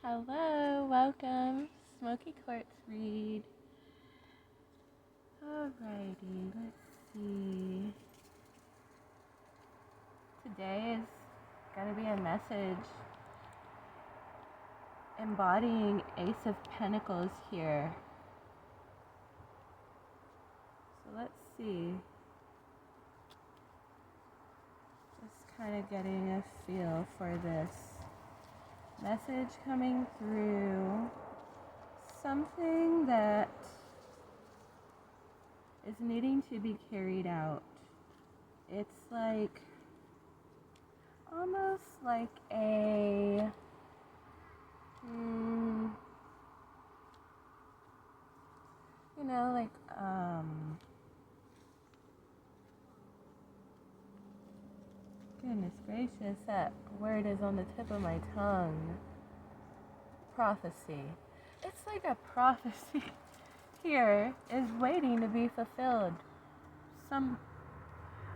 Hello, welcome. Smoky Quartz read. Alrighty, let's see. Today is going to be a message embodying Ace of Pentacles here. So let's see. Just kind of getting a feel for this message coming through. Something that is needing to be carried out. It's like almost like a goodness gracious, that word is on the tip of my tongue. Prophecy. It's like a prophecy here is waiting to be fulfilled.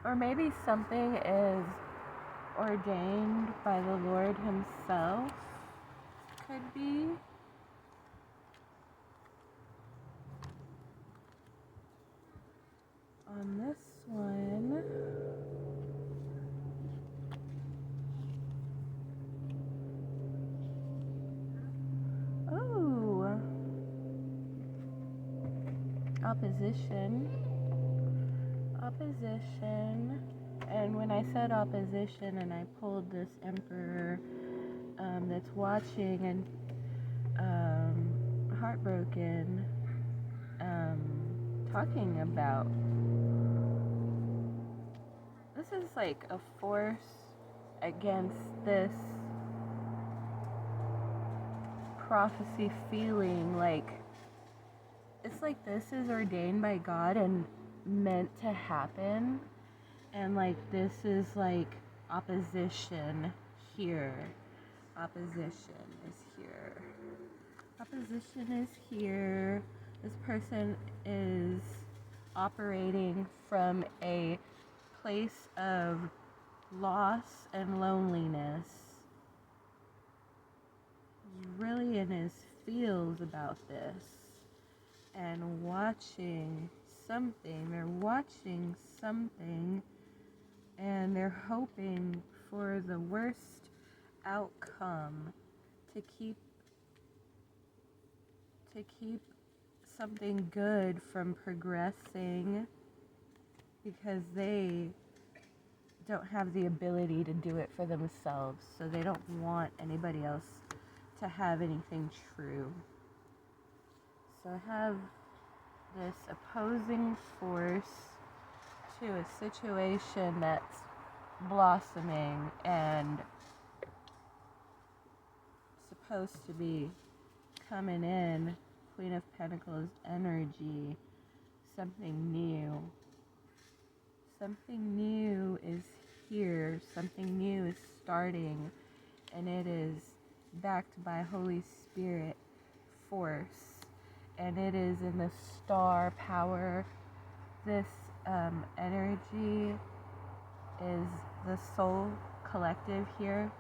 Or maybe something is ordained by the Lord Himself. Could be. On this one, opposition. And when I said opposition and I pulled this Emperor that's watching and heartbroken, talking about this is like a force against this prophecy feeling. Like it's like this is ordained by God and meant to happen, and like this is like opposition here. Opposition is here. This person is operating from a place of loss and loneliness. He's really in his feels about this and they're watching something and they're hoping for the worst outcome to keep something good from progressing, because they don't have the ability to do it for themselves, so they don't want anybody else to have anything true. So I have this opposing force to a situation that's blossoming and supposed to be coming in. Queen of Pentacles energy. Something new is here. Something new is starting, and it is backed by Holy Spirit force, and it is in the star power. This energy is the soul collective here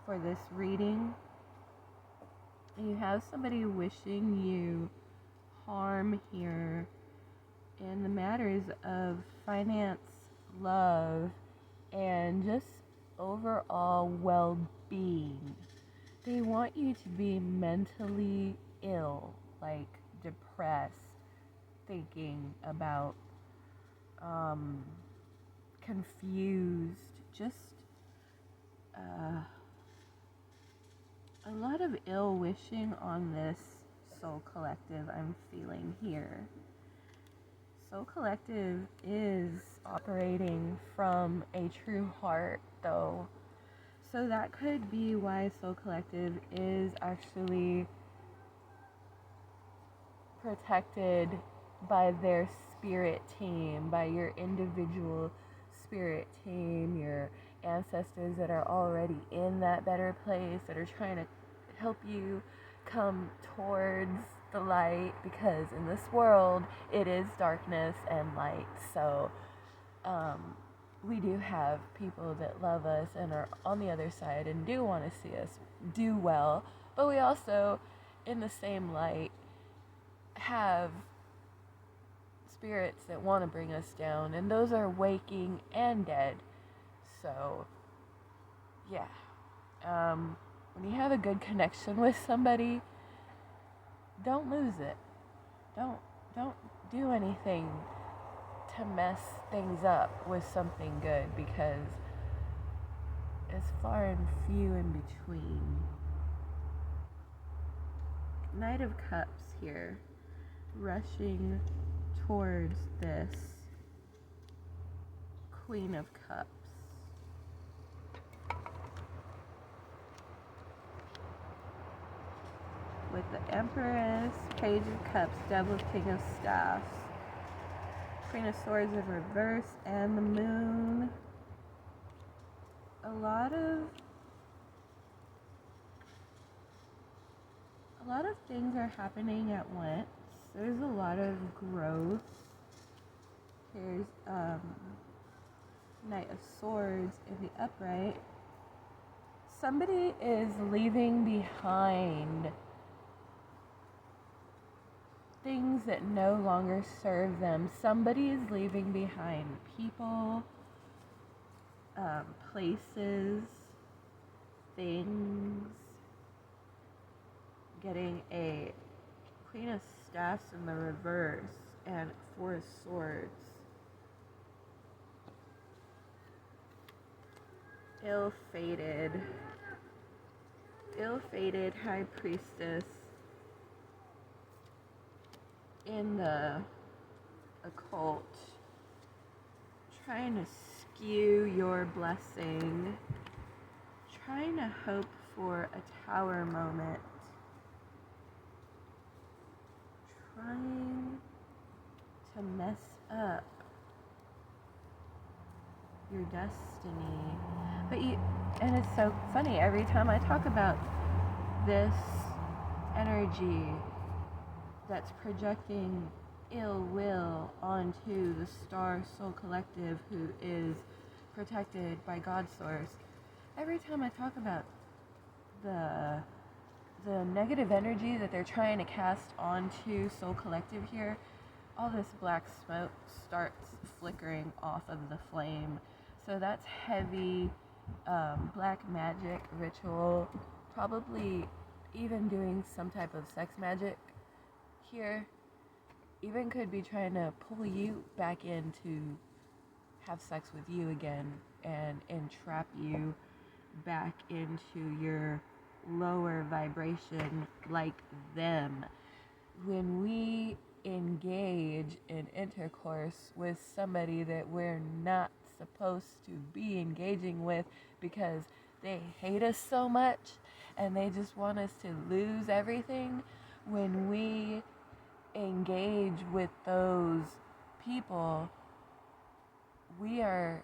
for this reading. You have somebody wishing you harm here in the matters of finance, love, and just overall well-being. They want you to be mentally ill, like depressed, thinking about, confused, just a lot of ill wishing on this soul collective I'm feeling here. Soul collective is operating from a true heart, though. So that could be why soul collective is actually protected by their spirit team, by your individual spirit team, your ancestors that are already in that better place, that are trying to help you come towards the light, because in this world it is darkness and light. So we do have people that love us and are on the other side and do want to see us do well, But we also, in the same light, have spirits that want to bring us down, and those are waking and dead. So, yeah. When you have a good connection with somebody, don't lose it. Don't do anything to mess things up with something good, because it's far and few in between. Knight of Cups here, rushing towards this Queen of Cups. With the Empress, Page of Cups, Devil, King of Staffs, Queen of Swords in reverse, and the Moon. A lot of things are happening at once. There's a lot of growth. Here's Knight of Swords in the upright. Somebody is leaving behind things that no longer serve them. Somebody is leaving behind people, places, things. Getting a Queen of Staffs in the reverse and Four of Swords. Ill-fated High Priestess in the occult, trying to skew your blessing, trying to hope for a Tower moment, trying to mess up your destiny. And it's so funny, every time I talk about this energy that's projecting ill will onto the Star Soul Collective, who is protected by God Source, every time I talk about the negative energy that they're trying to cast onto Soul Collective here, all this black smoke starts flickering off of the flame. So that's heavy black magic ritual, probably even doing some type of sex magic here. Even could be trying to pull you back in to have sex with you again and entrap you back into your lower vibration like them. When we engage in intercourse with somebody that we're not supposed to be engaging with because they hate us so much and they just want us to lose everything, when we engage with those people, we are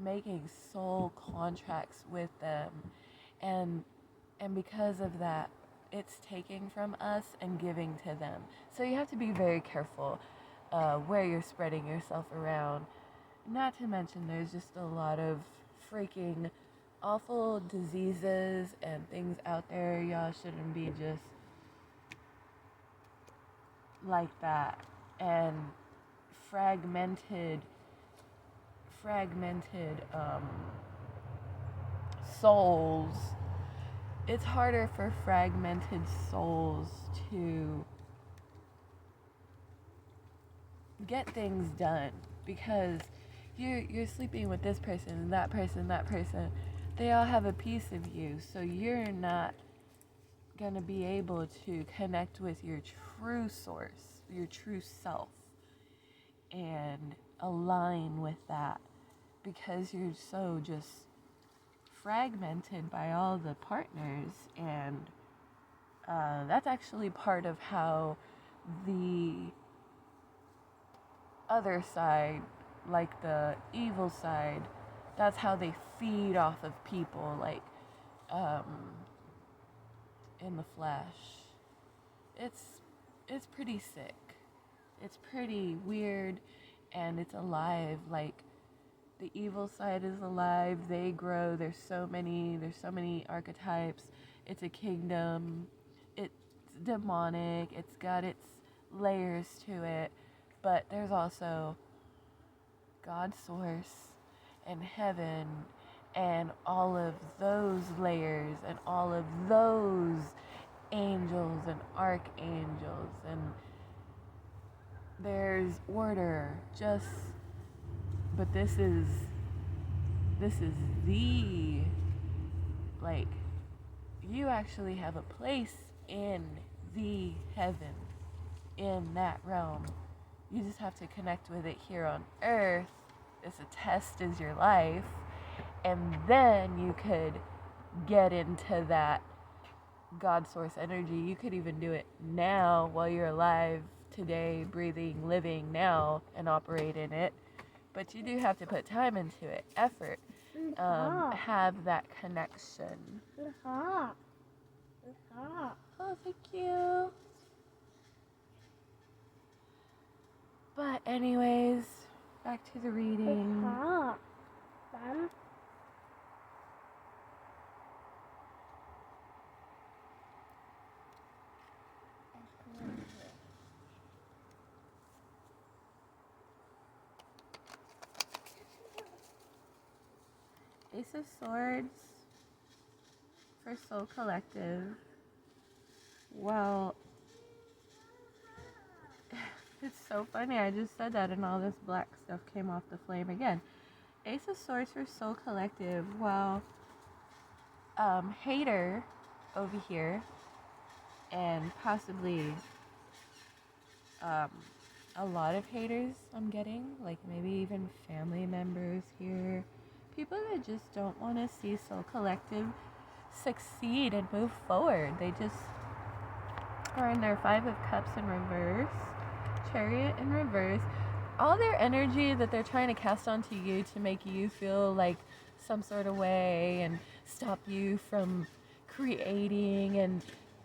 making soul contracts with them, and because of that, it's taking from us and giving to them. So you have to be very careful where you're spreading yourself around. Not to mention, there's just a lot of freaking awful diseases and things out there. Y'all shouldn't be just like that. And fragmented souls. It's harder for fragmented souls to get things done, because you're sleeping with this person and that person. They all have a piece of you, so you're not gonna be able to connect with your true source, your true self, and align with that, because you're so just fragmented by all the partners. And that's actually part of how the other side, like the evil side, that's how they feed off of people, like in the flesh. It's pretty sick. It's pretty weird, and it's alive. Like, the evil side is alive. They grow. There's so many archetypes. It's a kingdom. It's demonic. It's got its layers to it. But there's also God source and heaven and all of those layers and all of those angels and archangels, and there's order. But this is the, like, you actually have a place in the heaven, in that realm. You just have to connect with it here on earth. It's a test is your life, and then you could get into that God source energy. You could even do it now while you're alive today, breathing, living now, and operate in it. But you do have to put time into it, effort, have that connection. Oh, thank you. But anyways, back to the reading. Ace of Swords for Soul Collective. Well, it's so funny. I just said that and all this black stuff came off the flame again. Ace of Swords for Soul Collective. Well, hater over here, and possibly a lot of haters I'm getting, like maybe even family members here. People that just don't want to see Soul Collective succeed and move forward. They just are in their Five of Cups in reverse, Chariot in reverse. All their energy that they're trying to cast onto you to make you feel like some sort of way and stop you from creating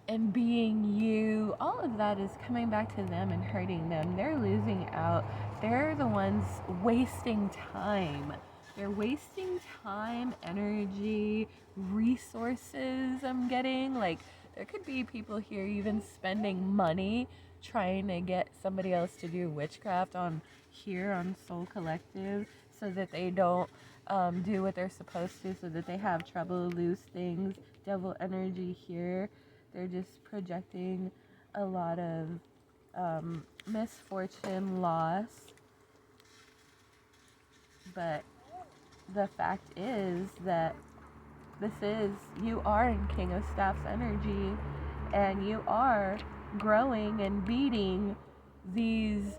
and being you, all of that is coming back to them and hurting them. They're losing out. They're the ones wasting time. They're wasting time, energy, resources I'm getting. Like, there could be people here even spending money trying to get somebody else to do witchcraft on Soul Collective, so that they don't do what they're supposed to, so that they have trouble, lose things. Devil energy here. They're just projecting a lot of misfortune, loss. But the fact is that you are in King of Staffs energy, and you are growing and beating these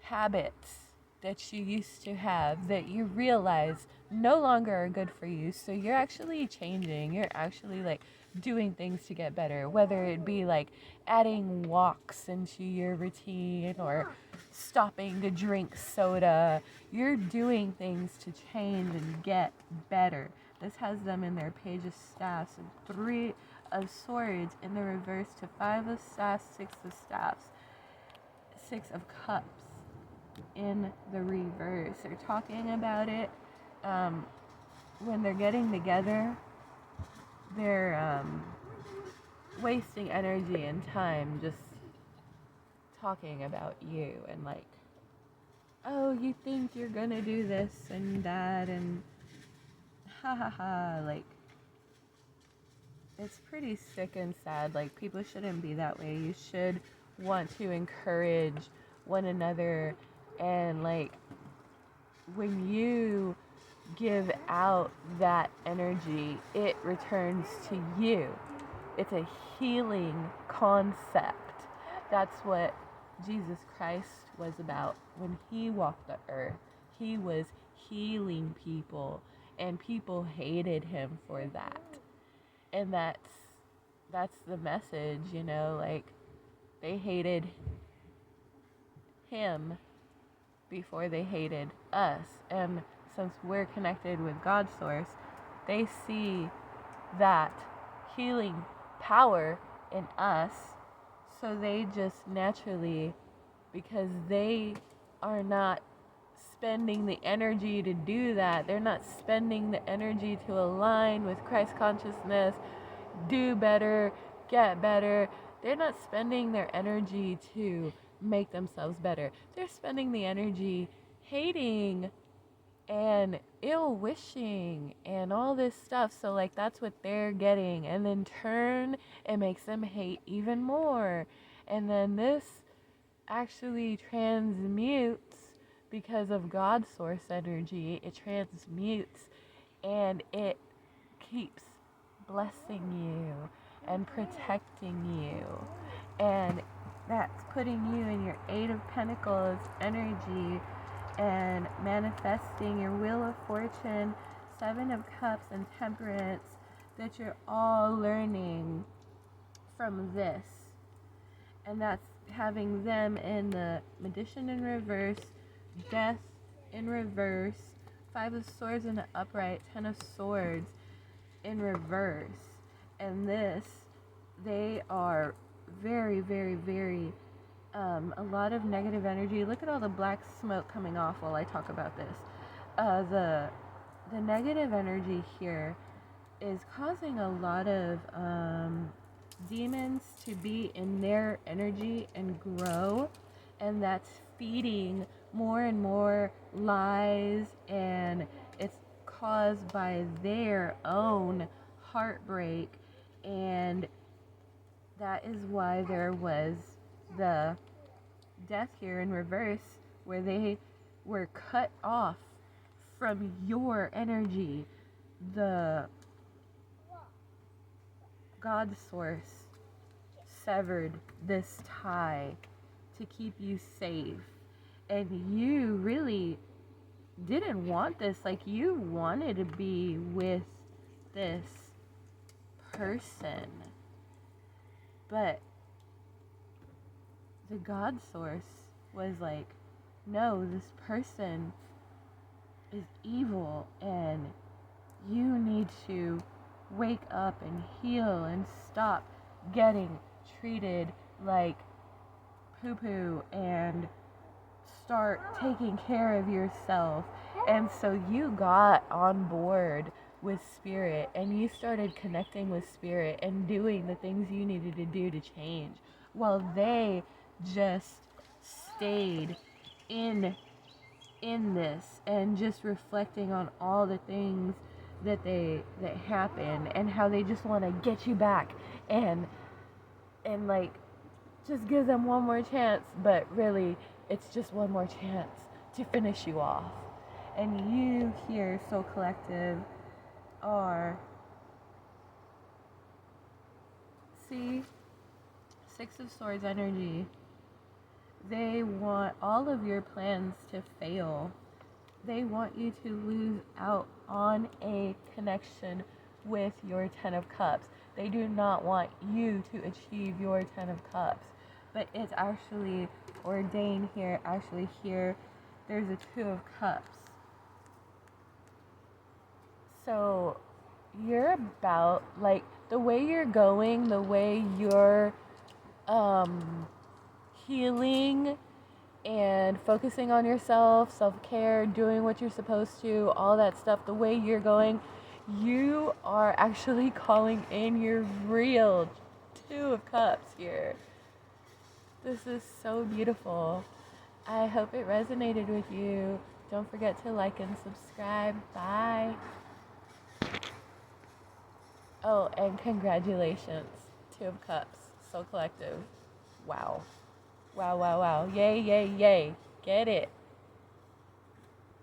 habits that you used to have that you realize no longer are good for you. So you're actually changing. You're actually like doing things to get better, whether it be like adding walks into your routine or stopping to drink soda. You're doing things to change and get better. This has them in their Page of Staffs and Three of Swords in the reverse to Five of Staffs, Six of Staffs, Six of Cups in the reverse. They're talking about it. When they're getting together, they're wasting energy and time just talking about you and like, oh, you think you're gonna do this and that and ha ha ha. Like, it's pretty sick and sad. Like, people shouldn't be that way. You should want to encourage one another, and like, when you give out that energy, it returns to you. It's a healing concept. That's what Jesus Christ was about when he walked the earth. He was healing people, and people hated him for that. And that's the message, you know, like, they hated him before they hated us. And since we're connected with God's source, they see that healing power in us. So they just naturally, because they are not spending the energy to do that. They're not spending the energy to align with Christ consciousness, do better, get better. They're not spending their energy to make themselves better. They're spending the energy hating and ill wishing and all this stuff. So like that's what they're getting, and then turn, it makes them hate even more. And then this actually transmutes because of God's source energy. It transmutes and it keeps blessing you and protecting you, and that's putting you in your Eight of Pentacles energy and manifesting your Wheel of Fortune, Seven of Cups, and Temperance, that you're all learning from this. And that's having them in the Magician in reverse, Death in reverse, Five of Swords in the upright, Ten of Swords in reverse. And this, they are very, very, very a lot of negative energy. Look at all the black smoke coming off while I talk about this. The negative energy here is causing a lot of demons to be in their energy and grow, and that's feeding more and more lies, and it's caused by their own heartbreak, and that is why there was the Death here in reverse, where they were cut off from your energy. The God source severed this tie to keep you safe, and you really didn't want this. Like, you wanted to be with this person, but the God source was like, no, this person is evil, and you need to wake up and heal and stop getting treated like poo-poo and start taking care of yourself. And so you got on board with Spirit, and you started connecting with Spirit and doing the things you needed to do to change, while they just stayed in this and just reflecting on all the things that happen, and how they just want to get you back and like just give them one more chance, but really it's just one more chance to finish you off. And you here, Soul Collective, are, see, Six of Swords energy. They want all of your plans to fail. They want you to lose out on a connection with your Ten of Cups. They do not want you to achieve your Ten of Cups. But it's actually ordained here. Actually here, there's a Two of Cups. So you're about, like, the way you're going, the way you're healing and focusing on yourself, self-care, doing what you're supposed to, all that stuff, the way you're going, you are actually calling in your real Two of Cups here. This is so beautiful. I hope it resonated with you. Don't forget to like and subscribe. Bye. Oh, and congratulations, Two of Cups, Soul Collective. Wow. Wow, wow, wow. Yay, yay, yay. Get it.